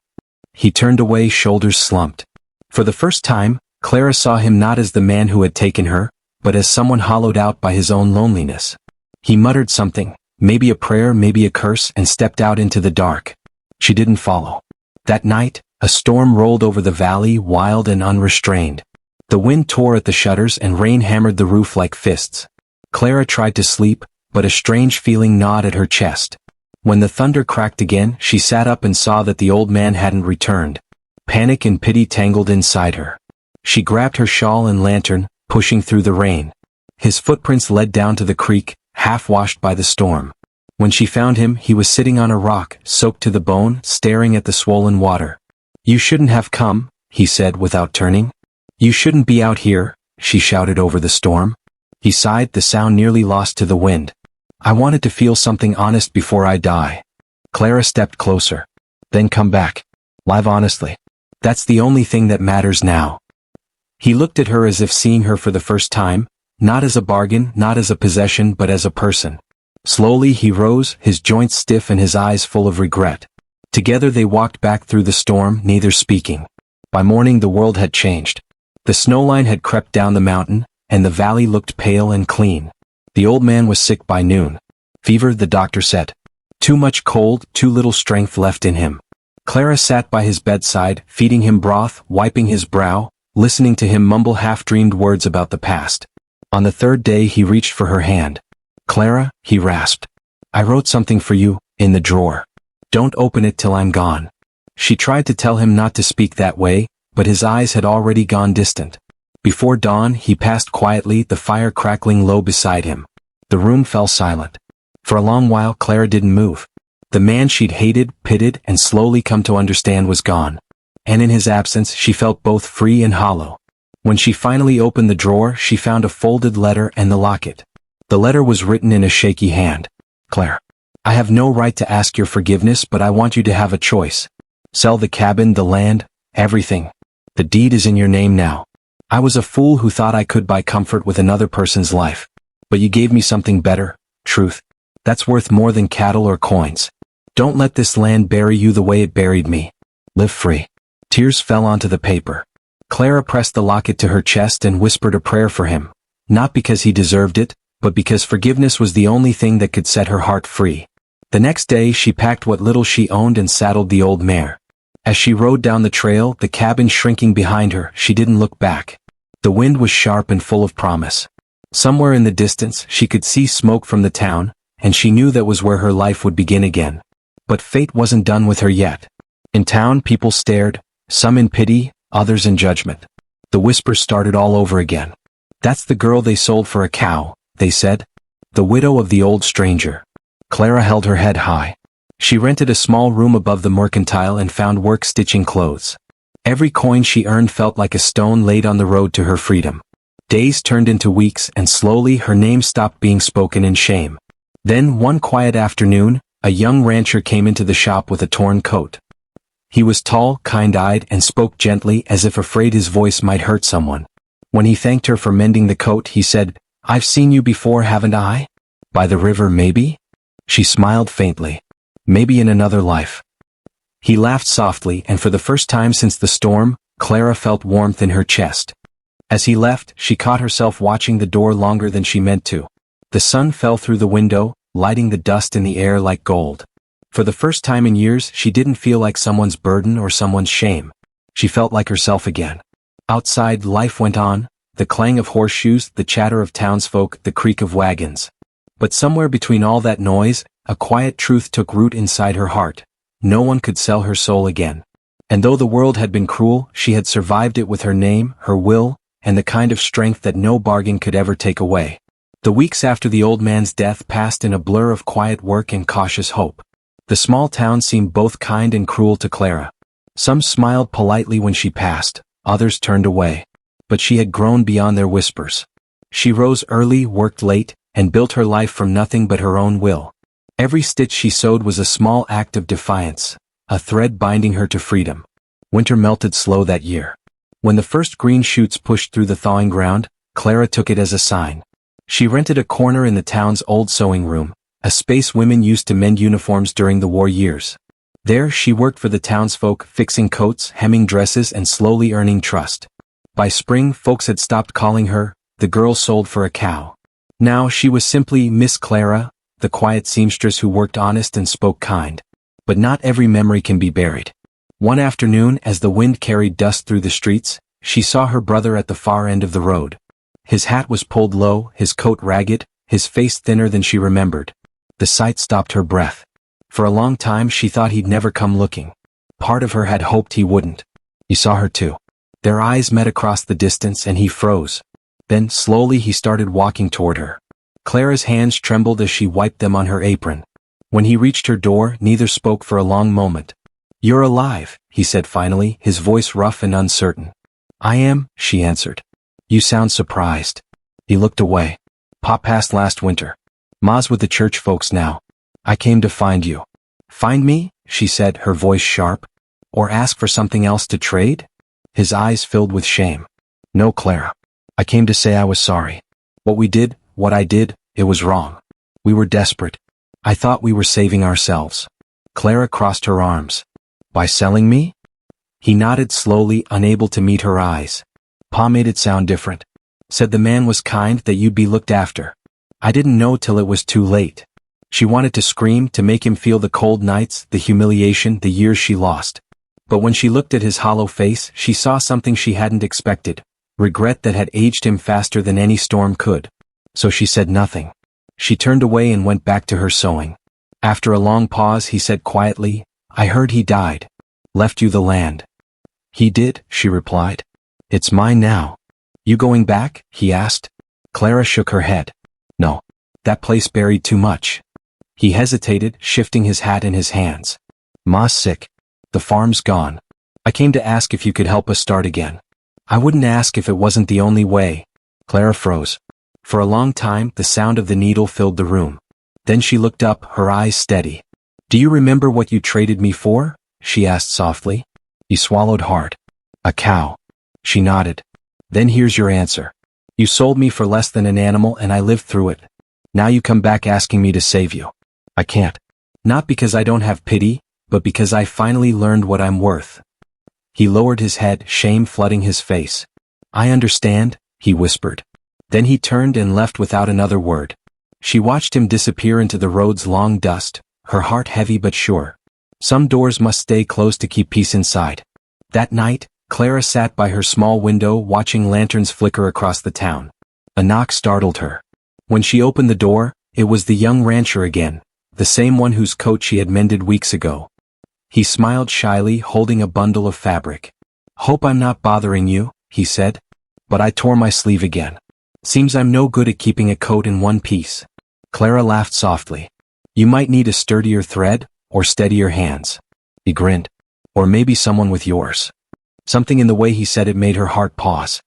Speaker 1: He turned away, shoulders slumped. For the first time, Clara saw him not as the man who had taken her, but as someone hollowed out by his own loneliness. He muttered something, maybe a prayer, maybe a curse, and stepped out into the dark. She didn't follow. That night, a storm rolled over the valley, wild and unrestrained. The wind tore at the shutters and rain hammered the roof like fists. Clara tried to sleep, but a strange feeling gnawed at her chest. When the thunder cracked again, she sat up and saw that the old man hadn't returned. Panic and pity tangled inside her. She grabbed her shawl and lantern, pushing through the rain. His footprints led down to the creek, half washed by the storm. When she found him, he was sitting on a rock, soaked to the bone, staring at the swollen water. "You shouldn't have come," he said without turning. "You shouldn't be out here," she shouted over the storm. He sighed, the sound nearly lost to the wind. "I wanted to feel something honest before I die." Clara stepped closer. "Then come back. Live honestly. That's the only thing that matters now." He looked at her as if seeing her for the first time, not as a bargain, not as a possession, but as a person. Slowly he rose, his joints stiff and his eyes full of regret. Together they walked back through the storm, neither speaking. By morning the world had changed. The snowline had crept down the mountain, and the valley looked pale and clean. The old man was sick by noon. Fever, the doctor said. Too much cold, too little strength left in him. Clara sat by his bedside, feeding him broth, wiping his brow, listening to him mumble half-dreamed words about the past. On the third day he reached for her hand. "Clara," he rasped. "I wrote something for you, in the drawer. Don't open it till I'm gone." She tried to tell him not to speak that way, but his eyes had already gone distant. Before dawn he passed quietly, the fire crackling low beside him. The room fell silent. For a long while Clara didn't move. The man she'd hated, pitied, and slowly come to understand was gone. And in his absence she felt both free and hollow. When she finally opened the drawer she found a folded letter and the locket. The letter was written in a shaky hand. "Claire, I have no right to ask your forgiveness, but I want you to have a choice. Sell the cabin, the land, everything. The deed is in your name now. I was a fool who thought I could buy comfort with another person's life. But you gave me something better, truth. That's worth more than cattle or coins. Don't let this land bury you the way it buried me. Live free." Tears fell onto the paper. Clara pressed the locket to her chest and whispered a prayer for him. Not because he deserved it, but because forgiveness was the only thing that could set her heart free. The next day she packed what little she owned and saddled the old mare. As she rode down the trail, the cabin shrinking behind her, she didn't look back. The wind was sharp and full of promise. Somewhere in the distance she could see smoke from the town, and she knew that was where her life would begin again. But fate wasn't done with her yet. In town people stared, some in pity, others in judgment. The whispers started all over again. "That's the girl they sold for a cow," they said. "The widow of the old stranger." Clara held her head high. She rented a small room above the mercantile and found work stitching clothes. Every coin she earned felt like a stone laid on the road to her freedom. Days turned into weeks and slowly her name stopped being spoken in shame. Then one quiet afternoon, a young rancher came into the shop with a torn coat. He was tall, kind-eyed, and spoke gently as if afraid his voice might hurt someone. When he thanked her for mending the coat, he said, "I've seen you before, haven't I? By the river, maybe?" She smiled faintly. "Maybe in another life." He laughed softly, and for the first time since the storm, Clara felt warmth in her chest. As he left, she caught herself watching the door longer than she meant to. The sun fell through the window, lighting the dust in the air like gold. For the first time in years, she didn't feel like someone's burden or someone's shame. She felt like herself again. Outside, life went on, the clang of horseshoes, the chatter of townsfolk, the creak of wagons. But somewhere between all that noise, a quiet truth took root inside her heart. No one could sell her soul again. And though the world had been cruel, she had survived it with her name, her will, and the kind of strength that no bargain could ever take away. The weeks after the old man's death passed in a blur of quiet work and cautious hope. The small town seemed both kind and cruel to Clara. Some smiled politely when she passed, others turned away. But she had grown beyond their whispers. She rose early, worked late, and built her life from nothing but her own will. Every stitch she sewed was a small act of defiance, a thread binding her to freedom. Winter melted slow that year. When the first green shoots pushed through the thawing ground, Clara took it as a sign. She rented a corner in the town's old sewing room, a space women used to mend uniforms during the war years. There she worked for the townsfolk, fixing coats, hemming dresses, and slowly earning trust. By spring, folks had stopped calling her the girl sold for a cow. Now she was simply Miss Clara, the quiet seamstress who worked honest and spoke kind. But not every memory can be buried. One afternoon, as the wind carried dust through the streets, she saw her brother at the far end of the road. His hat was pulled low, his coat ragged, his face thinner than she remembered. The sight stopped her breath. For a long time she thought he'd never come looking. Part of her had hoped he wouldn't. He saw her too. Their eyes met across the distance and he froze. Then, slowly he started walking toward her. Clara's hands trembled as she wiped them on her apron. When he reached her door, neither spoke for a long moment. "You're alive," he said finally, his voice rough and uncertain. "I am," she answered. "You sound surprised." He looked away. "Pop passed last winter. Ma's with the church folks now. I came to find you." "Find me?" she said, her voice sharp. "Or ask for something else to trade?" His eyes filled with shame. "No, Clara. I came to say I was sorry. What I did, it was wrong. We were desperate. I thought we were saving ourselves." Clara crossed her arms. "By selling me?" He nodded slowly, unable to meet her eyes. "Pa made it sound different. Said the man was kind, that you'd be looked after. I didn't know till it was too late." She wanted to scream, to make him feel the cold nights, the humiliation, the years she lost. But when she looked at his hollow face, she saw something she hadn't expected. Regret that had aged him faster than any storm could. So she said nothing. She turned away and went back to her sewing. After a long pause he said quietly, "I heard he died. Left you the land." "He did," she replied. "It's mine now." "You going back?" he asked. Clara shook her head. "No. That place buried too much." He hesitated, shifting his hat in his hands. "Ma's sick. The farm's gone. I came to ask if you could help us start again." "I wouldn't ask if it wasn't the only way." Clara froze. For a long time, the sound of the needle filled the room. Then she looked up, her eyes steady. "Do you remember what you traded me for?" she asked softly. He swallowed hard. "A cow." She nodded. "Then here's your answer. You sold me for less than an animal and I lived through it. Now you come back asking me to save you. I can't. Not because I don't have pity, but because I finally learned what I'm worth." He lowered his head, shame flooding his face. "I understand," he whispered. Then he turned and left without another word. She watched him disappear into the road's long dust, her heart heavy but sure. Some doors must stay closed to keep peace inside. That night, Clara sat by her small window watching lanterns flicker across the town. A knock startled her. When she opened the door, it was the young rancher again, the same one whose coat she had mended weeks ago. He smiled shyly, holding a bundle of fabric. "Hope I'm not bothering you," he said. "But I tore my sleeve again. Seems I'm no good at keeping a coat in one piece." Clara laughed softly. "You might need a sturdier thread, or steadier hands." He grinned. "Or maybe someone with yours." Something in the way he said it made her heart pause.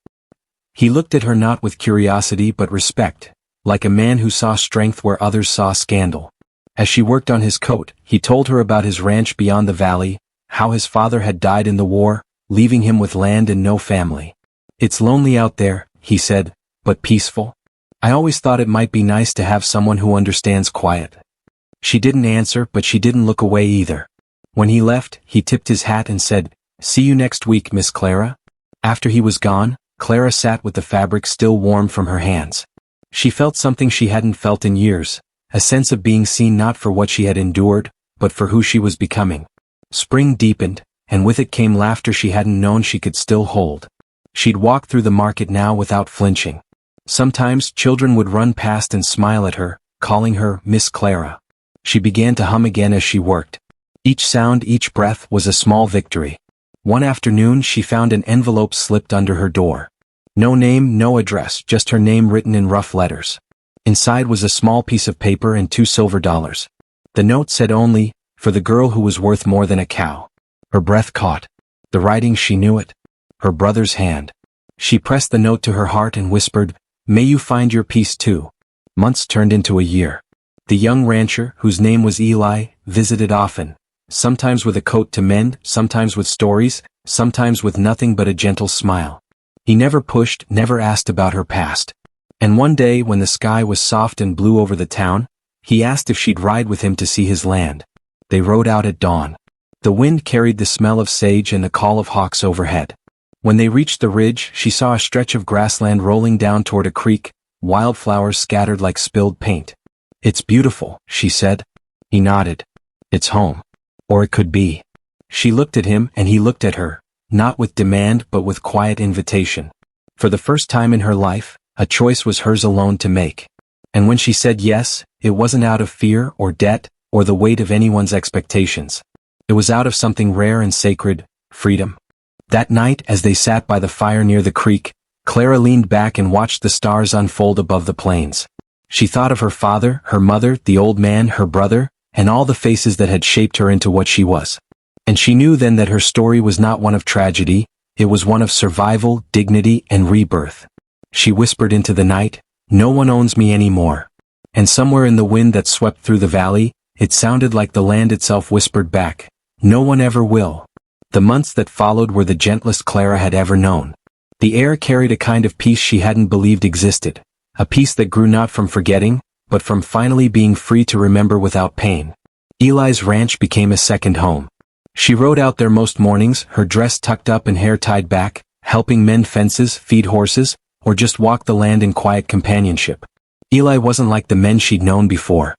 Speaker 1: He looked at her not with curiosity but respect, like a man who saw strength where others saw scandal. As she worked on his coat, he told her about his ranch beyond the valley, how his father had died in the war, leaving him with land and no family. "It's lonely out there," he said, "but peaceful. I always thought it might be nice to have someone who understands quiet." She didn't answer, but she didn't look away either. When he left, he tipped his hat and said, "See you next week, Miss Clara." After he was gone, Clara sat with the fabric still warm from her hands. She felt something she hadn't felt in years, a sense of being seen not for what she had endured, but for who she was becoming. Spring deepened, and with it came laughter she hadn't known she could still hold. She'd walk through the market now without flinching. Sometimes children would run past and smile at her, calling her Miss Clara. She began to hum again as she worked. Each sound, each breath was a small victory. One afternoon she found an envelope slipped under her door. No name, no address, just her name written in rough letters. Inside was a small piece of paper and $2 silver. The note said only, "For the girl who was worth more than a cow." Her breath caught. The writing, she knew it. Her brother's hand. She pressed the note to her heart and whispered, "May you find your peace too." Months turned into a year. The young rancher, whose name was Eli, visited often, sometimes with a coat to mend, sometimes with stories, sometimes with nothing but a gentle smile. He never pushed, never asked about her past. And one day when the sky was soft and blue over the town, he asked if she'd ride with him to see his land. They rode out at dawn. The wind carried the smell of sage and the call of hawks overhead. When they reached the ridge, she saw a stretch of grassland rolling down toward a creek, wildflowers scattered like spilled paint. "It's beautiful," she said. He nodded. "It's home. Or it could be." She looked at him and he looked at her, not with demand but with quiet invitation. For the first time in her life, a choice was hers alone to make. And when she said yes, it wasn't out of fear or debt or the weight of anyone's expectations. It was out of something rare and sacred, freedom. That night, as they sat by the fire near the creek, Clara leaned back and watched the stars unfold above the plains. She thought of her father, her mother, the old man, her brother, and all the faces that had shaped her into what she was. And she knew then that her story was not one of tragedy, it was one of survival, dignity, and rebirth. She whispered into the night, "No one owns me anymore." And somewhere in the wind that swept through the valley, it sounded like the land itself whispered back, "No one ever will." The months that followed were the gentlest Clara had ever known. The air carried a kind of peace she hadn't believed existed, a peace that grew not from forgetting, but from finally being free to remember without pain. Eli's ranch became a second home. She rode out there most mornings, her dress tucked up and hair tied back, helping mend fences, feed horses, or just walk the land in quiet companionship. Eli wasn't like the men she'd known before.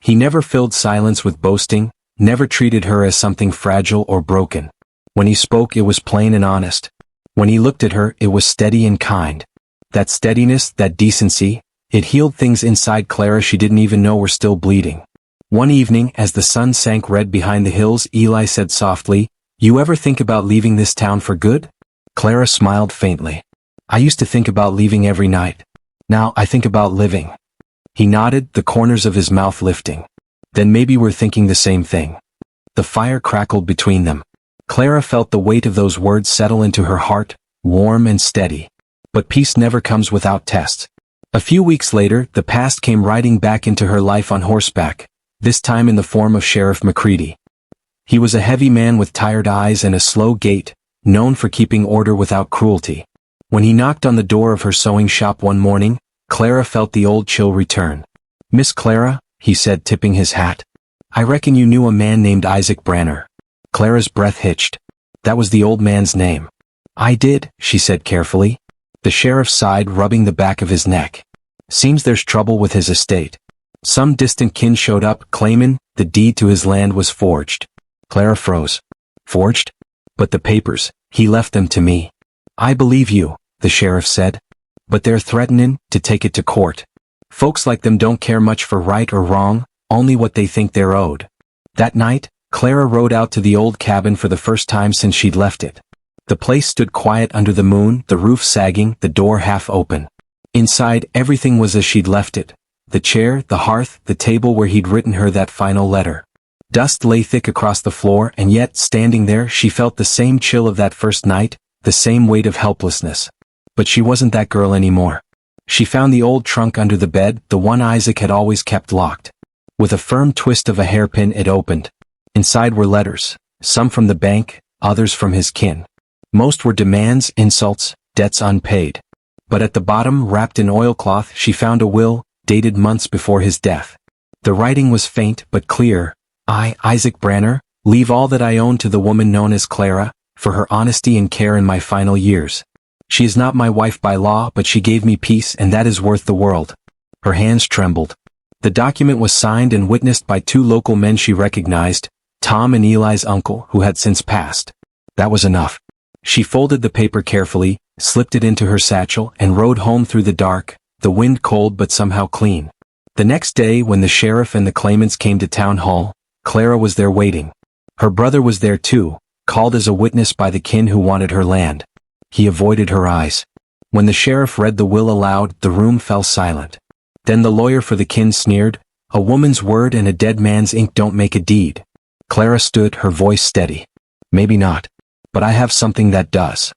Speaker 1: He never filled silence with boasting, never treated her as something fragile or broken. When he spoke, it was plain and honest. When he looked at her, it was steady and kind. That steadiness, that decency, it healed things inside Clara she didn't even know were still bleeding. One evening, as the sun sank red behind the hills, Eli said softly, "You ever think about leaving this town for good?" Clara smiled faintly. "I used to think about leaving every night. Now I think about living." He nodded, the corners of his mouth lifting. "Then maybe we're thinking the same thing." The fire crackled between them. Clara felt the weight of those words settle into her heart, warm and steady. But peace never comes without tests. A few weeks later, the past came riding back into her life on horseback, this time in the form of Sheriff McCready. He was a heavy man with tired eyes and a slow gait, known for keeping order without cruelty. When he knocked on the door of her sewing shop one morning, Clara felt the old chill return. "Miss Clara," he said, tipping his hat. "I reckon you knew a man named Isaac Branner." Clara's breath hitched. That was the old man's name. "I did," she said carefully. The sheriff sighed, rubbing the back of his neck. "Seems there's trouble with his estate. Some distant kin showed up, claiming the deed to his land was forged." Clara froze. "Forged? But the papers, he left them to me." "I believe you," the sheriff said. "But they're threatening to take it to court. Folks like them don't care much for right or wrong, only what they think they're owed." That night, Clara rode out to the old cabin for the first time since she'd left it. The place stood quiet under the moon, the roof sagging, the door half open. Inside, everything was as she'd left it. The chair, the hearth, the table where he'd written her that final letter. Dust lay thick across the floor, and yet, standing there, she felt the same chill of that first night, the same weight of helplessness. But she wasn't that girl anymore. She found the old trunk under the bed, the one Isaac had always kept locked. With a firm twist of a hairpin, it opened. Inside were letters, some from the bank, others from his kin. Most were demands, insults, debts unpaid. But at the bottom, wrapped in oilcloth, she found a will, dated months before his death. The writing was faint but clear. "I, Isaac Branner, leave all that I own to the woman known as Clara, for her honesty and care in my final years. She is not my wife by law, but she gave me peace, and that is worth the world." Her hands trembled. The document was signed and witnessed by two local men she recognized, Tom and Eli's uncle, who had since passed. That was enough. She folded the paper carefully, slipped it into her satchel, and rode home through the dark, the wind cold but somehow clean. The next day, when the sheriff and the claimants came to town hall, Clara was there waiting. Her brother was there too, called as a witness by the kin who wanted her land. He avoided her eyes. When the sheriff read the will aloud, the room fell silent. Then the lawyer for the kin sneered, "A woman's word and a dead man's ink don't make a deed." Clara stood, her voice steady. "Maybe not. But I have something that does."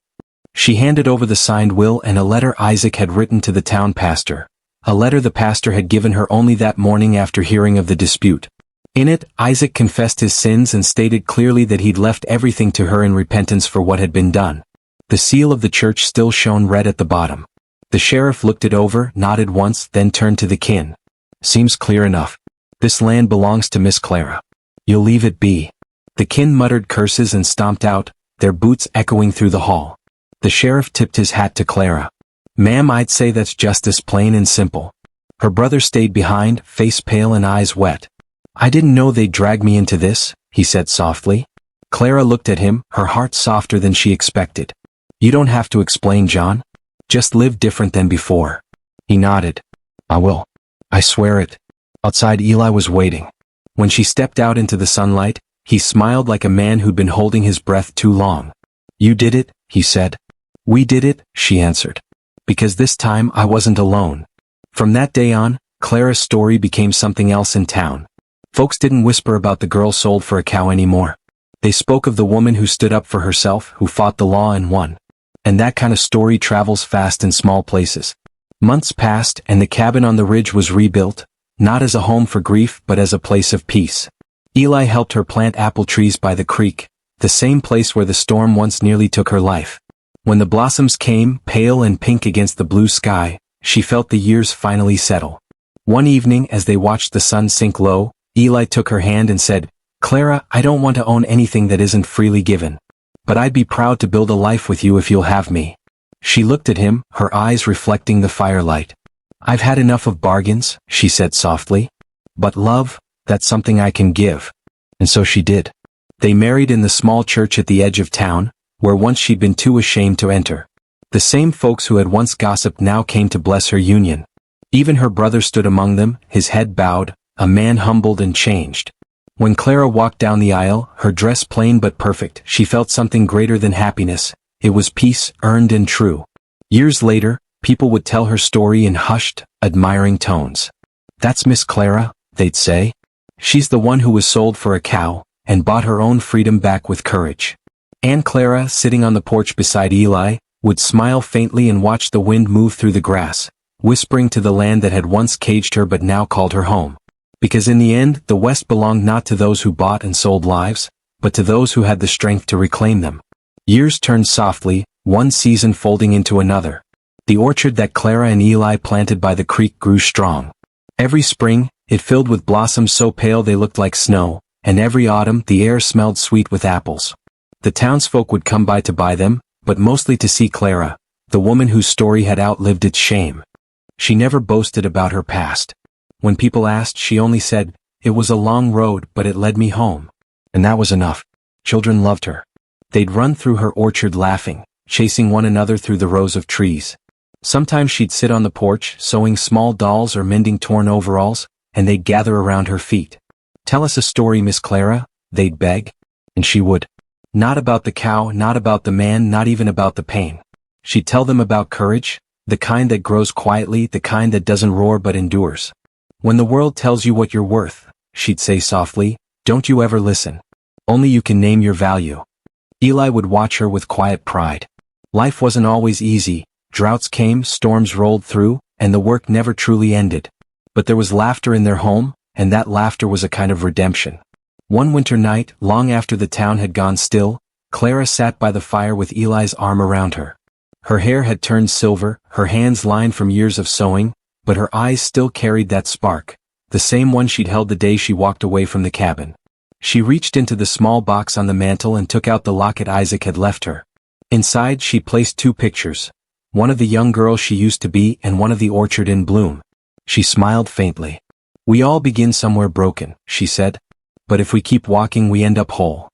Speaker 1: She handed over the signed will and a letter Isaac had written to the town pastor. A letter the pastor had given her only that morning after hearing of the dispute. In it, Isaac confessed his sins and stated clearly that he'd left everything to her in repentance for what had been done. The seal of the church still shone red at the bottom. The sheriff looked it over, nodded once, then turned to the kin. "Seems clear enough. This land belongs to Miss Clara. You'll leave it be." The kin muttered curses and stomped out, their boots echoing through the hall. The sheriff tipped his hat to Clara. "Ma'am, I'd say that's justice, plain and simple." Her brother stayed behind, face pale and eyes wet. "I didn't know they'd drag me into this," he said softly. Clara looked at him, her heart softer than she expected. "You don't have to explain, John. Just live different than before." He nodded. "I will. I swear it." Outside, Eli was waiting. When she stepped out into the sunlight, he smiled like a man who'd been holding his breath too long. "You did it," he said. "We did it," she answered. "Because this time I wasn't alone." From that day on, Clara's story became something else in town. Folks didn't whisper about the girl sold for a cow anymore. They spoke of the woman who stood up for herself, who fought the law and won. And that kind of story travels fast in small places. Months passed, and the cabin on the ridge was rebuilt, not as a home for grief but as a place of peace. Eli helped her plant apple trees by the creek, the same place where the storm once nearly took her life. When the blossoms came, pale and pink against the blue sky, she felt the years finally settle. One evening, as they watched the sun sink low, Eli took her hand and said, "Clara, I don't want to own anything that isn't freely given. But I'd be proud to build a life with you if you'll have me." She looked at him, her eyes reflecting the firelight. "I've had enough of bargains," she said softly. "But love, That's something I can give. And so she did. They married in the small church at the edge of town, where once she'd been too ashamed to enter. The same folks who had once gossiped now came to bless her union. Even her brother stood among them, his head bowed, a man humbled and changed. When Clara walked down the aisle, her dress plain but perfect, she felt something greater than happiness. It was peace, earned and true. Years later, people would tell her story in hushed, admiring tones. That's Miss Clara, they'd say. She's the one who was sold for a cow, and bought her own freedom back with courage. Aunt Clara, sitting on the porch beside Eli, would smile faintly and watch the wind move through the grass, whispering to the land that had once caged her but now called her home. Because in the end, the West belonged not to those who bought and sold lives, but to those who had the strength to reclaim them. Years turned softly, one season folding into another. The orchard that Clara and Eli planted by the creek grew strong. Every spring, it filled with blossoms so pale they looked like snow, and every autumn the air smelled sweet with apples. The townsfolk would come by to buy them, but mostly to see Clara, the woman whose story had outlived its shame. She never boasted about her past. When people asked, she only said, "It was a long road, but it led me home." And that was enough. Children loved her. They'd run through her orchard laughing, chasing one another through the rows of trees. Sometimes she'd sit on the porch, sewing small dolls or mending torn overalls, and they'd gather around her feet. "Tell us a story, Miss Clara," they'd beg. And she would. Not about the cow, not about the man, not even about the pain. She'd tell them about courage, the kind that grows quietly, the kind that doesn't roar but endures. "When the world tells you what you're worth," she'd say softly, "don't you ever listen. Only you can name your value." Eli would watch her with quiet pride. Life wasn't always easy, droughts came, storms rolled through, and the work never truly ended. But there was laughter in their home, and that laughter was a kind of redemption. One winter night, long after the town had gone still, Clara sat by the fire with Eli's arm around her. Her hair had turned silver, her hands lined from years of sewing, but her eyes still carried that spark, the same one she'd held the day she walked away from the cabin. She reached into the small box on the mantel and took out the locket Isaac had left her. Inside she placed two pictures, one of the young girl she used to be and one of the orchard in bloom. She smiled faintly. "We all begin somewhere broken," she said. "But if we keep walking we end up whole."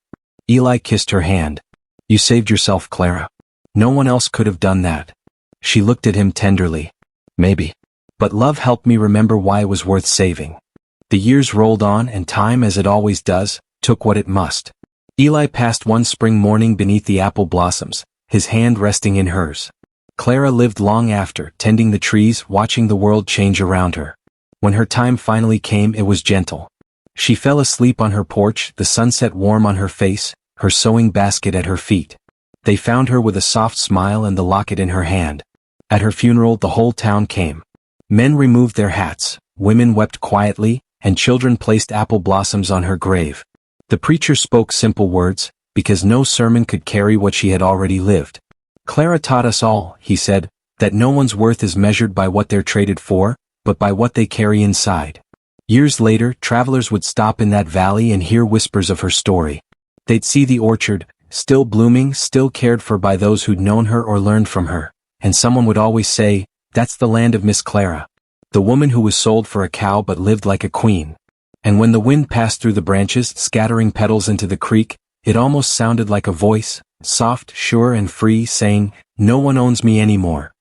Speaker 1: Eli kissed her hand. "You saved yourself, Clara. No one else could have done that." She looked at him tenderly. "Maybe. But love helped me remember why it was worth saving." The years rolled on and time, as it always does, took what it must. Eli passed one spring morning beneath the apple blossoms, his hand resting in hers. Clara lived long after, tending the trees, watching the world change around her. When her time finally came, it was gentle. She fell asleep on her porch, the sunset warm on her face, her sewing basket at her feet. They found her with a soft smile and the locket in her hand. At her funeral the whole town came. Men removed their hats, women wept quietly, and children placed apple blossoms on her grave. The preacher spoke simple words, because no sermon could carry what she had already lived. "Clara taught us all," he said, "that no one's worth is measured by what they're traded for, but by what they carry inside." Years later, travelers would stop in that valley and hear whispers of her story. They'd see the orchard, still blooming, still cared for by those who'd known her or learned from her, and someone would always say, "That's the land of Miss Clara, the woman who was sold for a cow but lived like a queen." And when the wind passed through the branches, scattering petals into the creek, it almost sounded like a voice, soft, sure and free, saying, "No one owns me anymore.